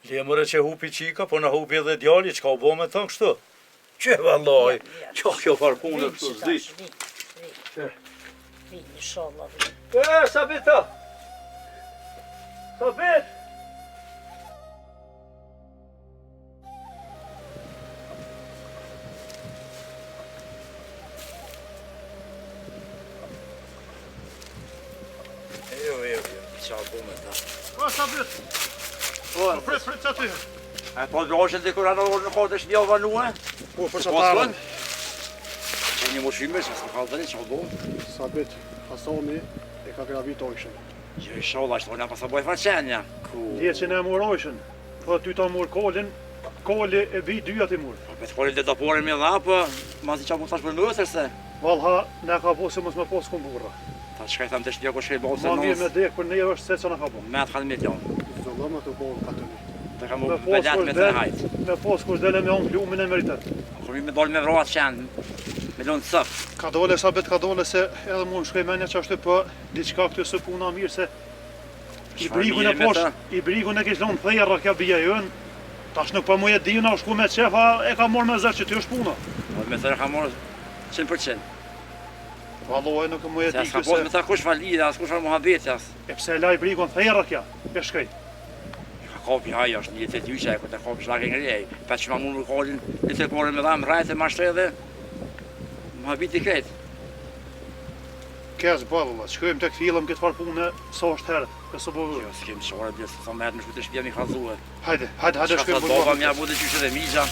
Lemëre që hupi qika, po në hupi edhe djali, që ka u bo me thënë kështu? Që vallaj, që kjo farë punë kështu zdi. Vini, inshallah, vini. Sabita! Sabit! Jo, qa bu me ta. O, Sabit! Prit që aty. E po droshen të kur anë në kote është një vanue? Po, për që parën. Që një moshime, që s'ka kaldëri, që do? Sabit, Hasani e ka gravit ojshën. Jo, i sholla, që tonë pasa boj faqenja. Djetë që ne e mur ojshën. Po ty ta mur kolin, koli e vi dyja ti mur. Po, me të kolin dhe të porin me dha, po, ma zi qa mu thash për nësër se. Valha, ne ka po se mos me pos kumburra. Ta që ka i tham të shtjo ko shkej bo se Ma mirë me nësë. dek për ne është se që në ka po. Me atë kanë milion. Zëllë me të bo ka të një. Të ka mu belet me të hajt. Me pos kush dele me onë plumin e meritet. Kur mi me dollë me vroat qenë, me lonë të sëf. Ka dole, Sabit, ka dole se edhe mu në shkrej menja që ashtu për diçka këtë së puna mirë se i brigun e posh, i brigun e kishë lonë thejra kja bia jën. Tash nuk për mu e dina, u shku me qefa, e ka morë me zërë që ty është puna. Me thërë ka morë 100%. Valoj nuk mu e Se di as ka këse. posë me ta kush valide, as kush muhabeti as. E pse la i brigun thejra kja, e shkrej. Ka kopi haja është një të dyqe, ku të kopi shlake ngrej. Pa që ma mund në kolin, një të kolin me dhamë rajtë e mashtre dhe muhabeti kretë. Kes balla, shkojmë tek fillëm këtë farë punë sa është herët, kësë bo vërë. Jo, s'kem qore bjesë, sa me herë në shku të shpia mi kalzuhe. Hajde, Shka shkojmë sa doba mja bude qyshe dhe migja.